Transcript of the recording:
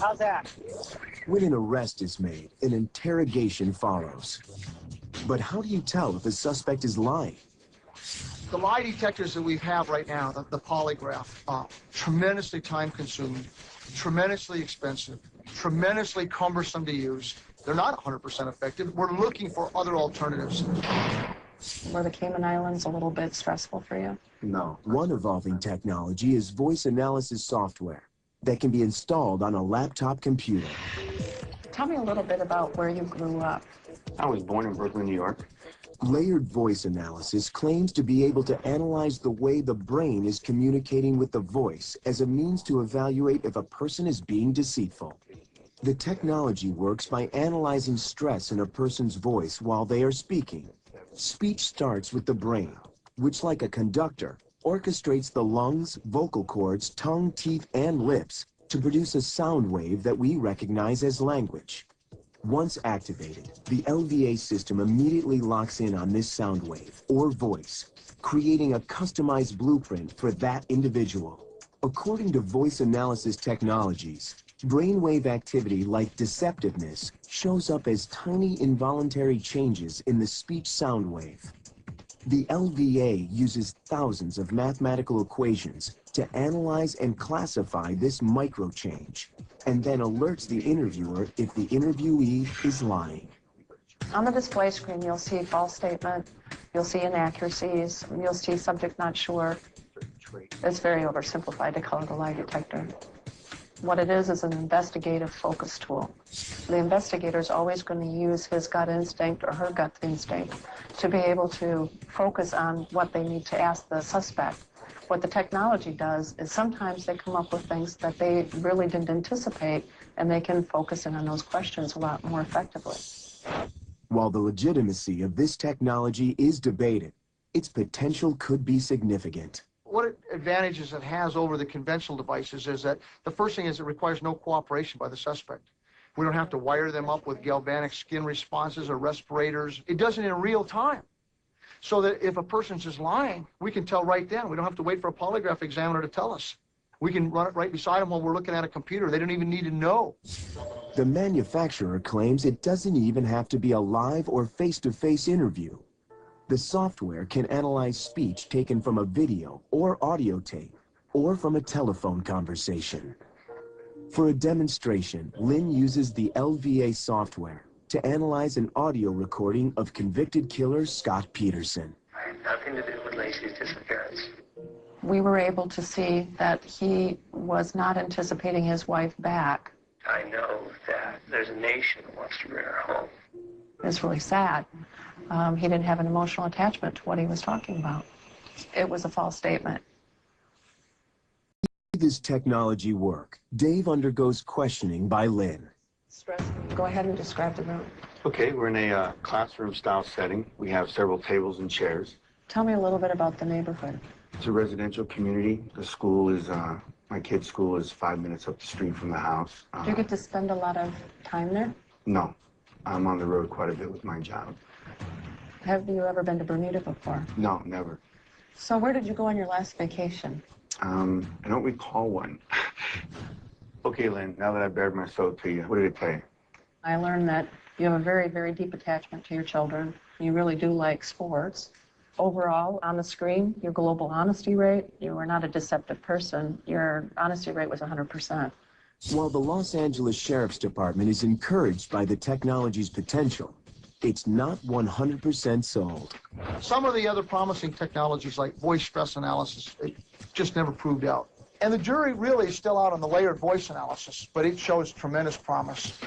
How's that? When an arrest is made, an interrogation follows. But how do you tell if a suspect is lying? The lie detectors that we have right now, the polygraph, tremendously time-consuming, tremendously expensive, tremendously cumbersome to use. They're not 100% effective. We're looking for other alternatives. Were the Cayman Islands a little bit stressful for you? No. One evolving technology is voice analysis software that can be installed on a laptop computer. Tell me a little bit about where you grew up. I was born in Brooklyn, New York. Layered voice analysis claims to be able to analyze the way the brain is communicating with the voice as a means to evaluate if a person is being deceitful. The technology works by analyzing stress in a person's voice while they are speaking. Speech starts with the brain, which, like a conductor, orchestrates the lungs, vocal cords, tongue, teeth, and lips to produce a sound wave that we recognize as language. Once activated, the LVA system immediately locks in on this sound wave, or voice, creating a customized blueprint for that individual. According to voice analysis technologies, brainwave activity like deceptiveness shows up as tiny involuntary changes in the speech sound wave. The LVA uses thousands of mathematical equations to analyze and classify this micro change, and then alerts the interviewer if the interviewee is lying. On the display screen, you'll see false statement, you'll see inaccuracies, you'll see subject not sure. It's very oversimplified to call it a lie detector. What it is an investigative focus tool. The investigator is always going to use his gut instinct or her gut instinct to be able to focus on what they need to ask the suspect. What the technology does is sometimes they come up with things that they really didn't anticipate, and they can focus in on those questions a lot more effectively. While the legitimacy of this technology is debated, its potential could be significant. What advantages it has over the conventional devices is that the first thing is it requires no cooperation by the suspect. We don't have to wire them up with galvanic skin responses or respirators. It does it in real time. So that if a person's just lying, we can tell right then. We don't have to wait for a polygraph examiner to tell us. We can run it right beside them while we're looking at a computer. They don't even need to know. The manufacturer claims it doesn't even have to be a live or face-to-face interview. The software can analyze speech taken from a video or audio tape, or from a telephone conversation. For a demonstration, Lynn uses the LVA software to analyze an audio recording of convicted killer Scott Peterson. I had nothing to do with Lacey's disappearance. We were able to see that he was not anticipating his wife back. I know that there's a nation that wants to bring her home. It's really sad. He didn't have an emotional attachment to what he was talking about. It was a false statement. To this technology work, Dave undergoes questioning by Lynn. Go ahead and describe the room. Okay, we're in a classroom-style setting. We have several tables and chairs. Tell me a little bit about the neighborhood. It's a residential community. The school is, my kid's school is 5 minutes up the street from the house. Do you get to spend a lot of time there? No, I'm on the road quite a bit with my job. Have you ever been to Bermuda before? No, never. So where did you go on your last vacation? I don't recall one. Okay, Lynn, now that I've bared my soul to you, what did it tell you? I learned that you have a very, very deep attachment to your children. You really do like sports. Overall, on the screen, your global honesty rate, you were not a deceptive person. Your honesty rate was 100%. While the Los Angeles Sheriff's Department is encouraged by the technology's potential, it's not 100% sold. Some of the other promising technologies like voice stress analysis, it just never proved out. And the jury really is still out on the layered voice analysis, but it shows tremendous promise.